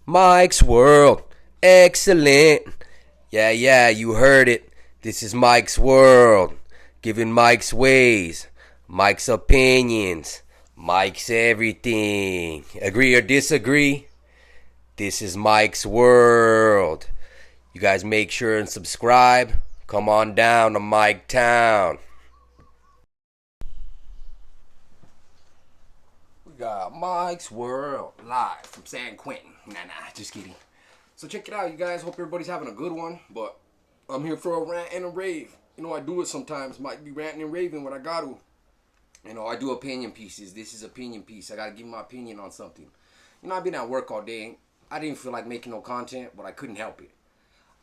Mike's World. Excellent. Yeah, you heard it. This is Mike's World. Giving Mike's ways, Mike's opinions, Mike's everything. Agree or disagree? This is Mike's World. You guys make sure and subscribe. Come on down to Mike Town. We got Mike's World live from San Quentin. Nah, just kidding. So check it out, you guys. Hope everybody's having a good one. But I'm here for a rant and a rave. You know, I do it sometimes. Might be ranting and raving when I got to. You know, I do opinion pieces. This is opinion piece. I gotta give my opinion on something. You know, I've been at work all day. I didn't feel like making no content, but I couldn't help it.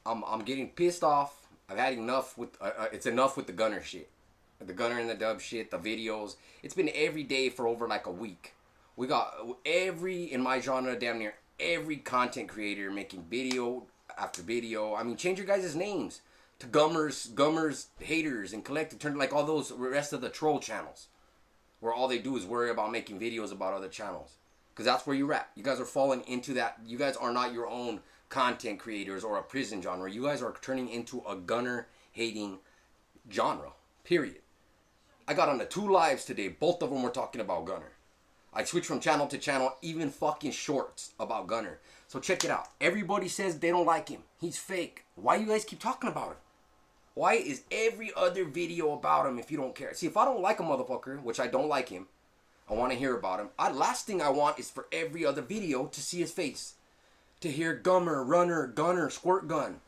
I'm getting pissed off. I've had enough with it's enough with the Gunner shit, the Gunner and the Dub shit, the videos. It's been every day for over like a week. We got in my genre, damn near every content creator making video after video. I mean, change your guys' names to Gummers, Haters, and Collective. Turn like all those rest of the troll channels, where all they do is worry about making videos about other channels. Because that's where you're at. You guys are falling into that. You guys are not your own content creators or a prison genre. You guys are turning into a Gunner hating genre. Period. I got on the 2 lives today. Both of them were talking about Gunner. I switched from channel to channel, even fucking shorts about Gunner. So check it out. Everybody says they don't like him. He's fake. Why you guys keep talking about him? Why is every other video about him if you don't care? See, if I don't like a motherfucker, which I don't like him, I want to hear about him. Last thing I want is for every other video to see his face. To hear Gummer, Runner, Gunner, Squirt Gun.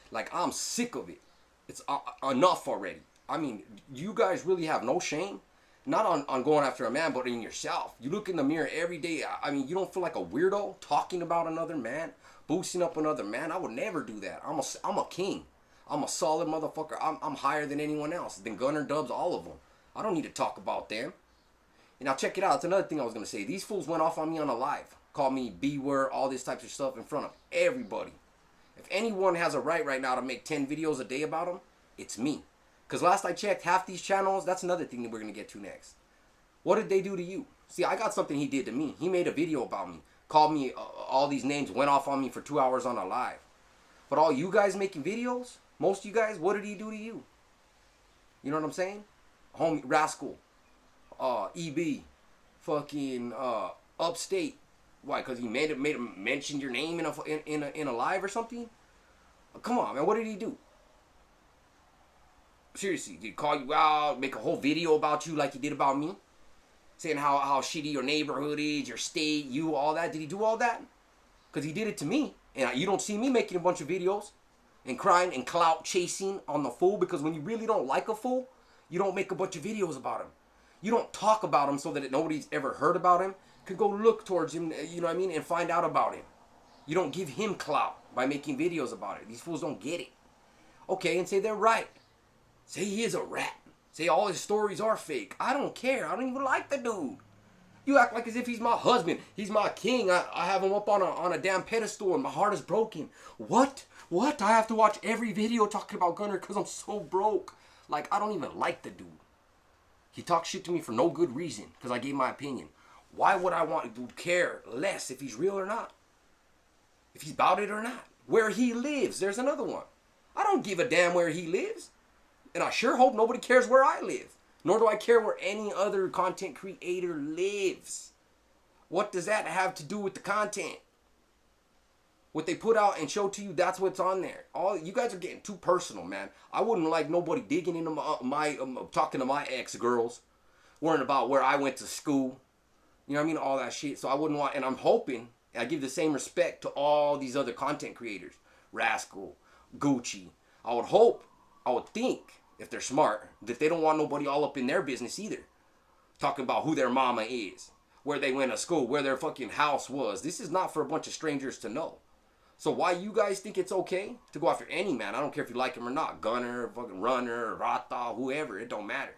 Like, I'm sick of it. It's enough already. I mean, you guys really have no shame. Not on going after a man, but in yourself. You look in the mirror every day. I mean, you don't feel like a weirdo talking about another man, boosting up another man. I would never do that. I'm a king. I'm a solid motherfucker. I'm higher than anyone else. Than Gunner, Dubs, all of them. I don't need to talk about them. And now check it out. It's another thing I was going to say. These fools went off on me on a live. Called me B-word, all this types of stuff in front of everybody. If anyone has a right now to make 10 videos a day about them, it's me. Because last I checked, half these channels, that's another thing that we're going to get to next. What did they do to you? See, I got something he did to me. He made a video about me. Called me all these names, went off on me for 2 hours on a live. But all you guys making videos, most of you guys, what did he do to you? You know what I'm saying? Homie, Rascal, EB, fucking Upstate. Why? Because he made him mention your name in a live or something? Come on, man. What did he do? Seriously, did he call you out, make a whole video about you like he did about me? Saying how shitty your neighborhood is, your state, you, all that. Did he do all that? Because he did it to me. And you don't see me making a bunch of videos and crying and clout chasing on the fool. Because when you really don't like a fool, you don't make a bunch of videos about him. You don't talk about him so that nobody's ever heard about him. Could go look towards him, you know what I mean, and find out about him. You don't give him clout by making videos about it. These fools don't get it. Okay, and say they're right. Say he is a rat. Say all his stories are fake. I don't care. I don't even like the dude. You act like as if he's my husband. He's my king. I have him up on a damn pedestal and my heart is broken. What? I have to watch every video talking about Gunner because I'm so broke. Like, I don't even like the dude. He talks shit to me for no good reason because I gave my opinion. Why would I want to care less if he's real or not? If he's about it or not? Where he lives, there's another one. I don't give a damn where he lives. And I sure hope nobody cares where I live. Nor do I care where any other content creator lives. What does that have to do with the content? What they put out and show to you, that's what's on there. All you guys are getting too personal, man. I wouldn't like nobody digging into my talking to my ex-girls, worrying about where I went to school. You know what I mean? All that shit. So I wouldn't want, and I'm hoping, I give the same respect to all these other content creators. Rascal, Gucci. I would think, if they're smart, that they don't want nobody all up in their business either. Talking about who their mama is, where they went to school, where their fucking house was. This is not for a bunch of strangers to know. So why you guys think it's okay to go after any man? I don't care if you like him or not. Gunner, fucking Runner, Rata, whoever. It don't matter.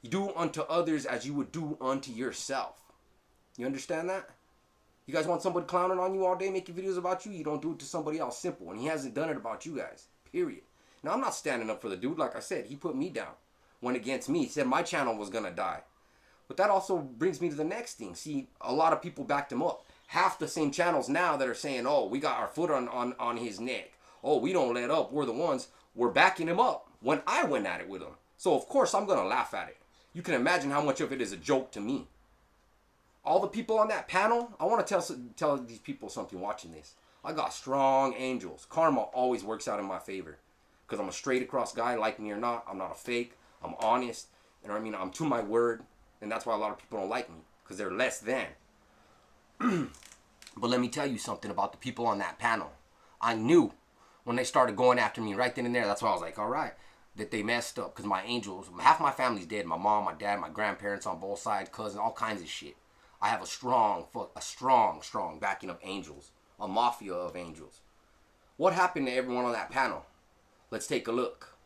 You do unto others as you would do unto yourself. You understand that? You guys want somebody clowning on you all day, making videos about you? You don't do it to somebody else. Simple. And he hasn't done it about you guys. Period. Now, I'm not standing up for the dude. Like I said, he put me down. Went against me. He said my channel was going to die. But that also brings me to the next thing. See, a lot of people backed him up. half the same channels now that are saying, oh, we got our foot on his neck. Oh, we don't let up. We're the ones. We're backing him up when I went at it with him. So, of course, I'm going to laugh at it. You can imagine how much of it is a joke to me. All the people on that panel, I want to tell these people something watching this. I got strong angels. Karma always works out in my favor. Because I'm a straight across guy, like me or not. I'm not a fake. I'm honest. You know what I mean? I'm to my word. And that's why a lot of people don't like me. Because they're less than. But let me tell you something about the people on that panel. I knew when they started going after me right then and there. That's why I was like, all right, that they messed up. Because my angels, half my family's dead. My mom, my dad, my grandparents on both sides, cousins, all kinds of shit. I have a strong backing of angels. A mafia of angels. What happened to everyone on that panel? Let's take a look.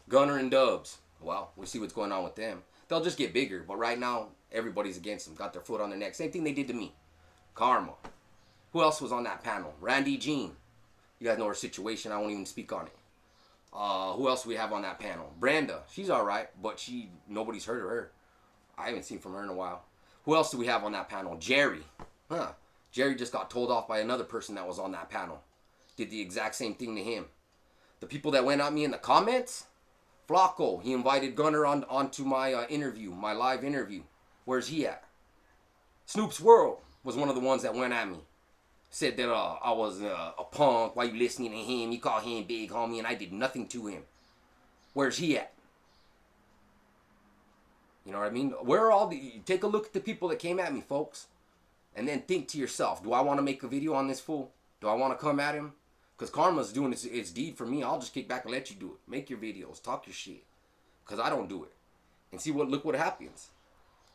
Gunner and Dubs. Well, we'll see what's going on with them. They'll just get bigger. But right now, everybody's against them. Got their foot on their neck. Same thing they did to me. Karma. Who else was on that panel? Randy Jean. You guys know her situation. I won't even speak on it. Who else we have on that panel? Brenda. She's alright, but nobody's heard of her. I haven't seen from her in a while. Who else do we have on that panel? Jerry. Jerry just got told off by another person that was on that panel. Did the exact same thing to him. The people that went at me in the comments? Flacco. He invited Gunner onto my interview, my live interview. Where's he at? Snoop's World was one of the ones that went at me. Said that I was a punk. Why you listening to him? You call him big homie and I did nothing to him. Where's he at? You know what I mean? Where are all the... Take a look at the people that came at me, folks. And then think to yourself, do I want to make a video on this fool? Do I want to come at him? Because karma's doing its deed for me. I'll just kick back and let you do it. Make your videos. Talk your shit. Because I don't do it. And look what happens.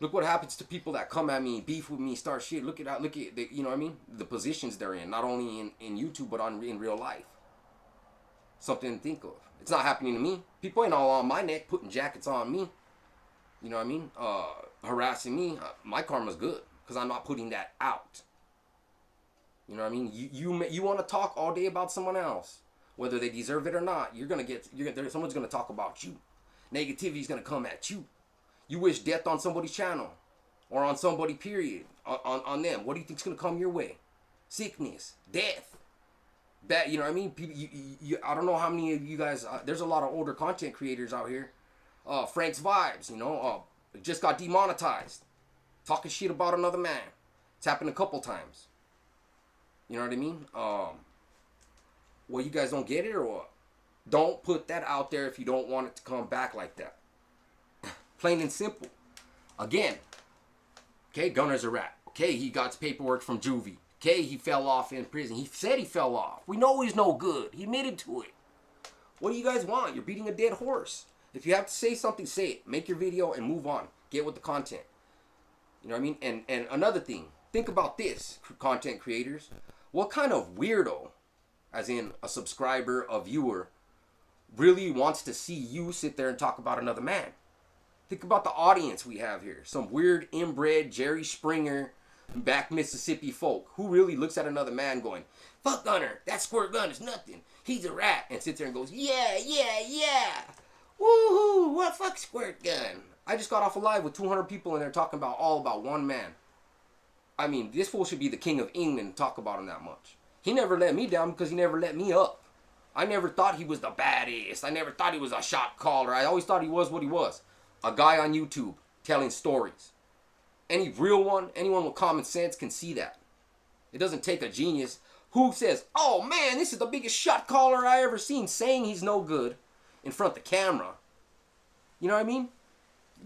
Look what happens to people that come at me, beef with me, start shit. Look at the, you know what I mean? The positions they're in. Not only in YouTube, but in real life. Something to think of. It's not happening to me. People ain't all on my neck putting jackets on me. You know what I mean? Harassing me. My karma's good. Because I'm not putting that out. You know what I mean? You want to talk all day about someone else. Whether they deserve it or not. Someone's going to talk about you. Negativity's going to come at you. You wish death on somebody's channel. Or on somebody, period. On them. What do you think's going to come your way? Sickness. Death. Bad, you know what I mean? People, I don't know how many of you guys... there's a lot of older content creators out here. Frank's Vibes, you know. Just got demonetized. Talking shit about another man. It's happened a couple times. You know what I mean? Well, you guys don't get it or what? Don't put that out there if you don't want it to come back like that. Plain and simple. Again. Okay, Gunner's a rat. Okay, he got his paperwork from juvie. Okay, he fell off in prison. He said he fell off. We know he's no good. He admitted to it. What do you guys want? You're beating a dead horse. If you have to say something, say it. Make your video and move on. Get with the content. You know what I mean? And another thing. Think about this, content creators. What kind of weirdo, as in a subscriber, a viewer, really wants to see you sit there and talk about another man? Think about the audience we have here. Some weird inbred Jerry Springer back Mississippi folk who really looks at another man going, fuck Gunner, that squirt gun is nothing. He's a rat. And sits there and goes, yeah. Woohoo, what fuck squirt gun? I just got off a live with 200 people and they're talking all about one man. I mean, this fool should be the king of England and talk about him that much. He never let me down because he never let me up. I never thought he was the baddest. I never thought he was a shot caller. I always thought he was what he was. A guy on YouTube telling stories. Any real one, anyone with common sense can see that. It doesn't take a genius who says, oh man, this is the biggest shot caller I ever seen, saying he's no good in front of the camera. You know what I mean?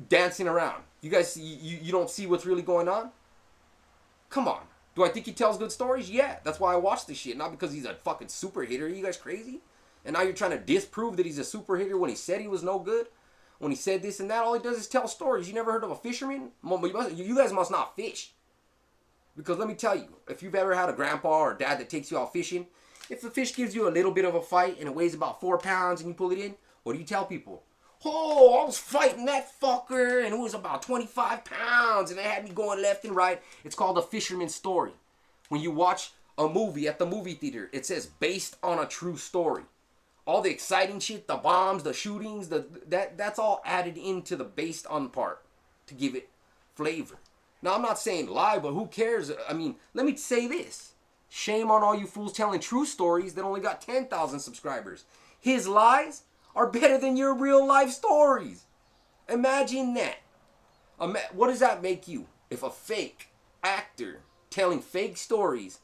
Dancing around. You guys, you don't see what's really going on? Come on. Do I think he tells good stories? Yeah. That's why I watch this shit. Not because he's a fucking super hitter. Are you guys crazy? And now you're trying to disprove that he's a super hitter when he said he was no good? When he said this and that, all he does is tell stories. You never heard of a fisherman? You guys must not fish. Because let me tell you, if you've ever had a grandpa or a dad that takes you out fishing, if the fish gives you a little bit of a fight and it weighs about 4 pounds and you pull it in, what do you tell people? Oh, I was fighting that fucker and it was about 25 pounds and they had me going left and right. It's called a fisherman's story. When you watch a movie at the movie theater, it says based on a true story. All the exciting shit, the bombs, the shootings, that's all added into the based on part to give it flavor. Now, I'm not saying lie, but who cares? I mean, let me say this. Shame on all you fools telling true stories that only got 10,000 subscribers. His lies are better than your real life stories. Imagine that. What does that make you? If a fake actor telling fake stories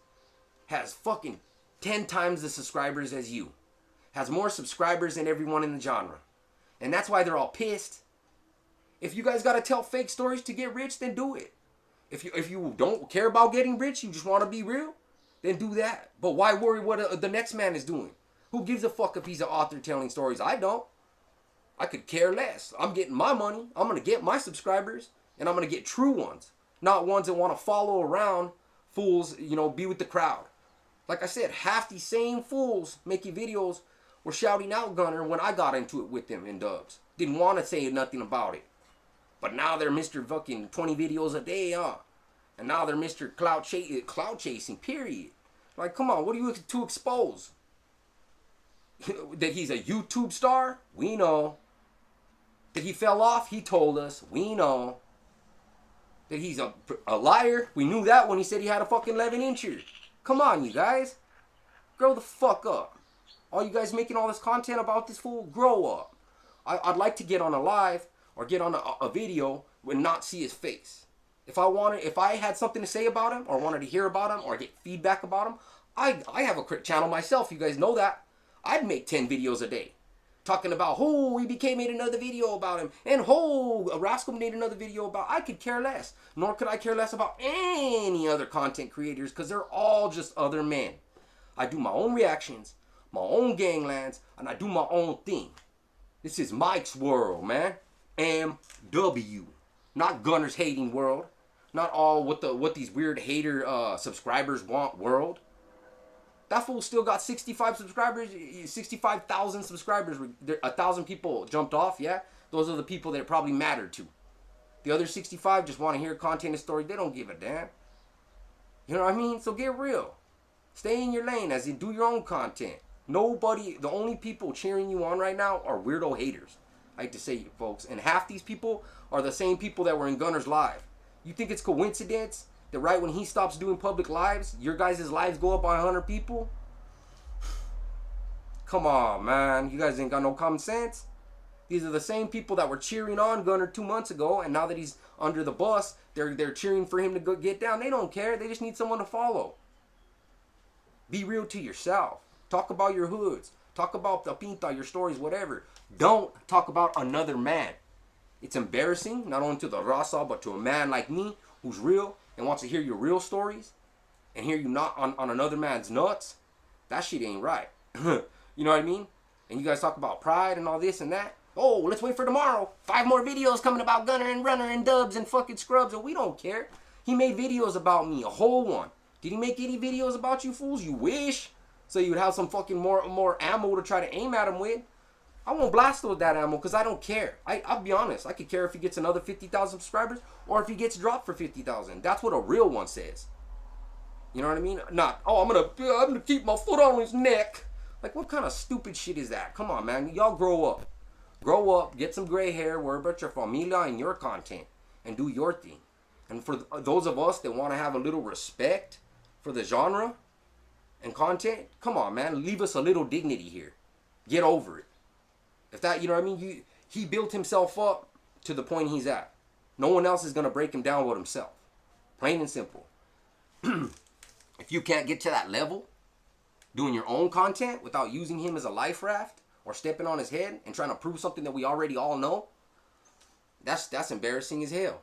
has fucking 10 times the subscribers as you, has more subscribers than everyone in the genre, and that's why they're all pissed. If you guys gotta tell fake stories to get rich, then do it. If you don't care about getting rich, you just want to be real, then do that. But why worry what the next man is doing? Who gives a fuck if he's an author telling stories? I don't. I could care less. I'm getting my money. I'm going to get my subscribers. And I'm going to get true ones. Not ones that want to follow around fools, you know, be with the crowd. Like I said, half these same fools making videos were shouting out Gunner when I got into it with them in dubs. Didn't want to say nothing about it. But now they're Mr. fucking 20 videos a day, huh? And now they're Mr. Cloud chasing, period. Like, come on, what are you to expose? That he's a YouTube star? We know. That he fell off? He told us. We know. That he's a liar? We knew that when he said he had a fucking 11-incher. Come on, you guys. Grow the fuck up. All you guys making all this content about this fool, grow up. I'd like to get on a live or get on a video and not see his face. If I had something to say about him or wanted to hear about him or get feedback about him, I have a channel myself. You guys know that. I'd make 10 videos a day talking about, oh, EBK made another video about him, and oh, Rascal made another video about. I could care less. Nor could I care less about any other content creators, because they're all just other men. I do my own reactions, my own ganglands, and I do my own thing. This is Mike's world, man. MW. Not Gunner's hating world. Not all what these weird hater subscribers want world. That fool still got 65 subscribers, 65,000 subscribers. 1,000 people jumped off, yeah? Those are the people that it probably mattered to. The other 65 just want to hear content and story. They don't give a damn. You know what I mean? So get real. Stay in your lane as you do your own content. Nobody, the only people cheering you on right now are weirdo haters. I hate to say it, folks. And half these people are the same people that were in Gunner's live. You think it's coincidence that right when he stops doing public lives, your guys' lives go up by 100 people? Come on, man. You guys ain't got no common sense. These are the same people that were cheering on Gunner 2 months ago, and now that he's under the bus, they're cheering for him to go get down. They don't care. They just need someone to follow. Be real to yourself. Talk about your hoods. Talk about the pinta, your stories, whatever. Don't talk about another man. It's embarrassing, not only to the raza, but to a man like me who's real and wants to hear your real stories and hear you not on another man's nuts. That shit ain't right. You know what I mean? And you guys talk about pride and all this and that. Oh, let's wait for tomorrow. 5 more videos coming about Gunner and Runner and Dubs and fucking Scrubs, and we don't care. He made videos about me, a whole one. Did he make any videos about you fools? You wish. So you would have some fucking more ammo to try to aim at him with. I won't blast him with that ammo because I don't care. I'll be honest. I could care if he gets another 50,000 subscribers or if he gets dropped for 50,000. That's what a real one says. You know what I mean? Not, oh, I'm gonna keep my foot on his neck. Like, what kind of stupid shit is that? Come on, man. Y'all grow up. Grow up. Get some gray hair. Worry about your familia and your content. And do your thing. And for those of us that want to have a little respect for the genre and content, come on, man. Leave us a little dignity here. Get over it. If that, you know what I mean? He built himself up to the point he's at. No one else is going to break him down but himself. Plain and simple. If you can't get to that level, doing your own content without using him as a life raft or stepping on his head and trying to prove something that we already all know, that's embarrassing as hell.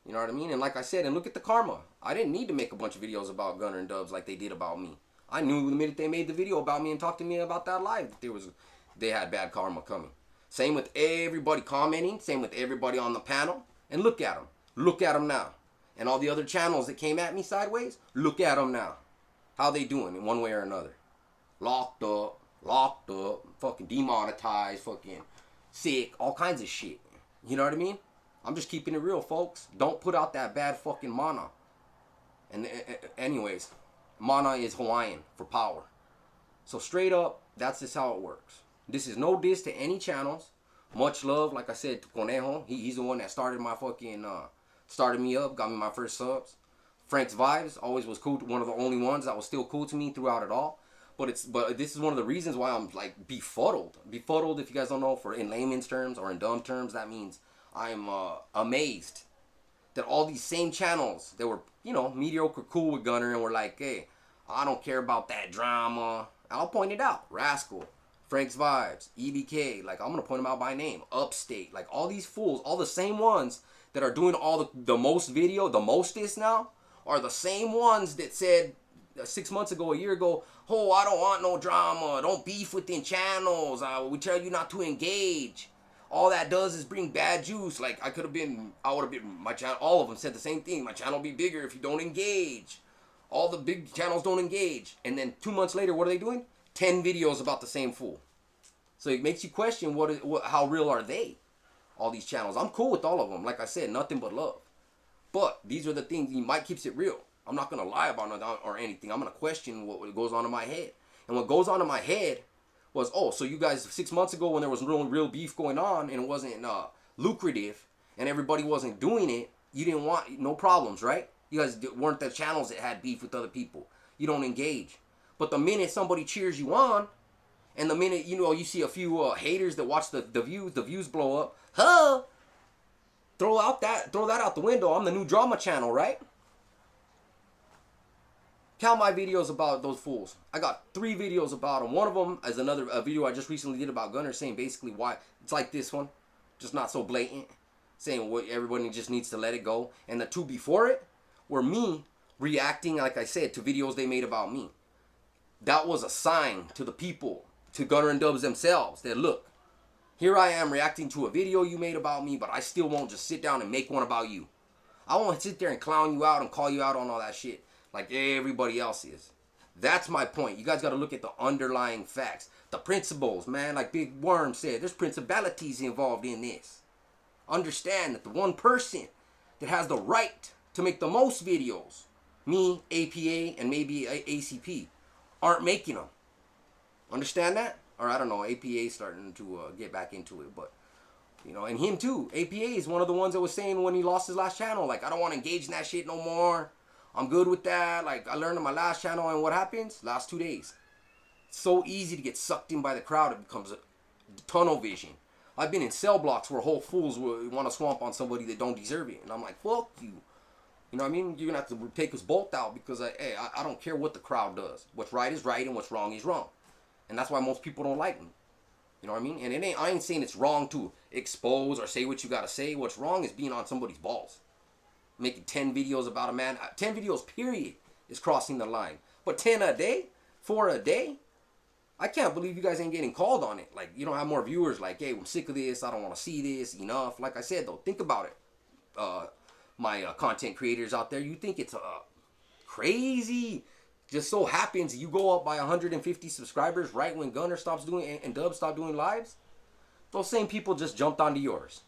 You know what I mean? And like I said, and look at the karma. I didn't need to make a bunch of videos about Gunner and Dubs like they did about me. I knew the minute they made the video about me and talked to me about that live that they had bad karma coming. Same with everybody commenting. Same with everybody on the panel. And look at them. Look at them now. And all the other channels that came at me sideways, look at them now. How they doing in one way or another? Locked up, fucking demonetized, fucking sick, all kinds of shit. You know what I mean? I'm just keeping it real, folks. Don't put out that bad fucking mana. And anyways, mana is Hawaiian for power. So straight up, that's just how it works. This is no diss to any channels. Much love, like I said, to Conejo. He's the one that started my fucking started me up, got me my first subs. Frank's Vibes always was cool. One of the only ones that was still cool to me throughout it all. But this is one of the reasons why I'm like befuddled. Befuddled, if you guys don't know, for in layman's terms or in dumb terms, that means I'm amazed that all these same channels that were, you know, mediocre cool with Gunner and were like, hey, I don't care about that drama. I'll point it out. Rascal, Frank's Vibes, EBK, like I'm gonna point them out by name. Upstate, like all these fools, all the same ones that are doing all the most video, the mostest now, are the same ones that said 6 months ago, a year ago, oh, I don't want no drama. Don't beef within channels. We tell you not to engage. All that does is bring bad juice. Like I would have been, my channel, all of them said the same thing. My channel will be bigger if you don't engage. All the big channels don't engage. And then 2 months later, what are they doing? 10 videos about the same fool. So it makes you question how real are they? All these channels. I'm cool with all of them. Like I said, nothing but love. But these are the things, Mike keeps it real. I'm not going to lie about it or anything. I'm going to question what goes on in my head. And what goes on in my head was, oh, so you guys 6 months ago when there was real beef going on and it wasn't lucrative and everybody wasn't doing it, you didn't want no problems, right? You guys weren't the channels that had beef with other people. You don't engage. But the minute somebody cheers you on, and the minute, you know, you see a few haters that watch the views blow up, throw that out the window. I'm the new drama channel, right? Count my videos about those fools. I got 3 videos about them. One of them is a video I just recently did about Gunner, saying basically why it's like this one, just not so blatant, saying what everybody just needs to let it go. And the 2 before it were me reacting, like I said, to videos they made about me. That was a sign to the people, to Gunner and Dubs themselves, that look, here I am reacting to a video you made about me, but I still won't just sit down and make one about you. I won't sit there and clown you out and call you out on all that shit like everybody else is. That's my point. You guys got to look at the underlying facts, the principles, man. Like Big Worm said, there's principalities involved in this. Understand that the one person that has the right to make the most videos, me, APA, and maybe ACP, aren't making them. Understand that? Or I don't know, APA is starting to get back into it, but you know, and him too. APA is one of the ones that was saying when he lost his last channel, like, I don't want to engage in that shit no more. I'm good with that. Like, I learned on my last channel, and what happens? Last 2 days. It's so easy to get sucked in by the crowd. It becomes a tunnel vision. I've been in cell blocks where whole fools want to swamp on somebody that don't deserve it. And I'm like, fuck you. You know what I mean? You're going to have to take us both out because, I don't care what the crowd does. What's right is right and what's wrong is wrong. And that's why most people don't like me. You know what I mean? And I ain't saying it's wrong to expose or say what you got to say. What's wrong is being on somebody's balls. Making 10 videos about a man. 10 videos, period, is crossing the line. But 10 a day? 4 a day? I can't believe you guys ain't getting called on it. Like, you don't have more viewers like, hey, I'm sick of this. I don't want to see this. Enough. Like I said, though, think about it. My content creators out there, you think it's crazy? Just so happens you go up by 150 subscribers right when Gunner stops doing and Dub stop doing lives. Those same people just jumped onto yours.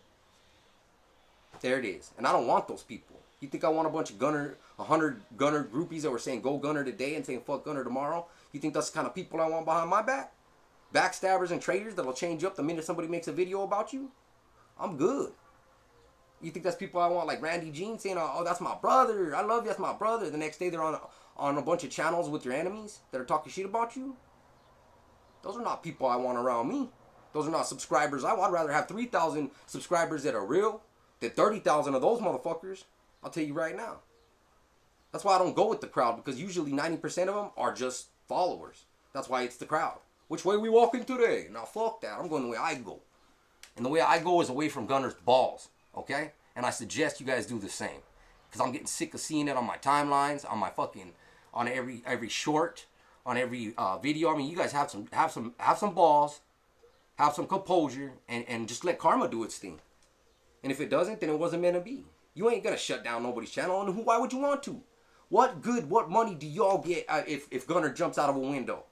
There it is. And I don't want those people. You think I want a bunch of 100 Gunner groupies that were saying go Gunner today and saying fuck Gunner tomorrow? You think that's the kind of people I want behind my back? Backstabbers and traitors that'll change up the minute somebody makes a video about you? I'm good. You think that's people I want, like Randy Jean saying, oh, that's my brother. I love you, that's my brother. The next day they're on a bunch of channels with your enemies that are talking shit about you? Those are not people I want around me. Those are not subscribers I want. I'd rather have 3,000 subscribers that are real than 30,000 of those motherfuckers. I'll tell you right now. That's why I don't go with the crowd, because usually 90% of them are just followers. That's why it's the crowd. Which way we walking today? Now fuck that. I'm going the way I go. And the way I go is away from Gunner's balls. Okay? And I suggest you guys do the same. Because I'm getting sick of seeing it on my timelines, on my fucking, on every short, on every video. I mean, you guys have some balls, have some composure, and just let karma do its thing. And if it doesn't, then it wasn't meant to be. You ain't gonna shut down nobody's channel, and why would you want to? What good, what money do y'all get if Gunner jumps out of a window?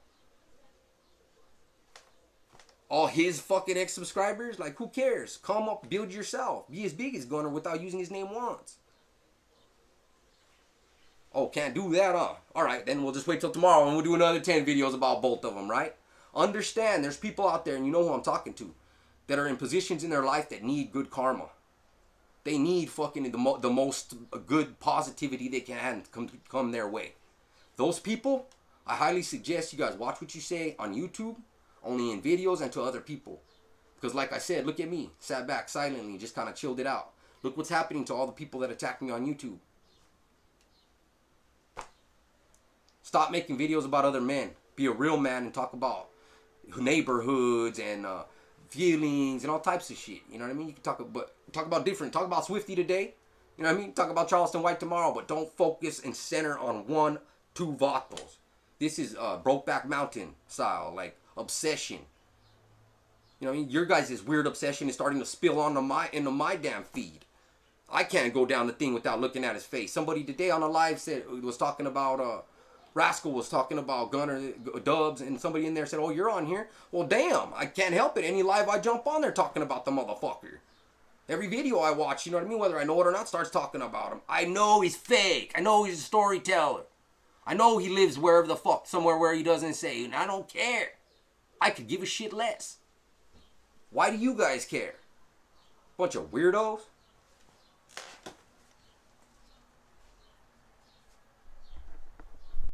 All his fucking ex-subscribers? Like, who cares? Come up, build yourself. Be as big as Gunner without using his name once. Oh, can't do that, huh? Alright, then we'll just wait till tomorrow and we'll do another 10 videos about both of them, right? Understand, there's people out there, and you know who I'm talking to, that are in positions in their life that need good karma. They need fucking the most good positivity they can come their way. Those people, I highly suggest you guys watch what you say on YouTube, only in videos and to other people. Because like I said, look at me. Sat back silently, just kind of chilled it out. Look what's happening to all the people that attack me on YouTube. Stop making videos about other men. Be a real man and talk about neighborhoods and feelings and all types of shit. You know what I mean? You can talk about different. Talk about Swifty today. You know what I mean? Talk about Charleston White tomorrow, but don't focus and center on one, two vatos. This is Brokeback Mountain style, like obsession. You know what I mean? Your guys' weird obsession is starting to spill onto my damn feed. I can't go down the thing without looking at his face. Somebody today on a live was talking about Rascal was talking about Gunner Dubs, and somebody in there said, "Oh, you're on here." Well, damn, I can't help it. Any live I jump on, they're talking about the motherfucker. Every video I watch, you know what I mean, whether I know it or not, starts talking about him. I know he's fake. I know he's a storyteller. I know he lives wherever the fuck, somewhere where he doesn't say, and I don't care. I could give a shit less. Why do you guys care? Bunch of weirdos.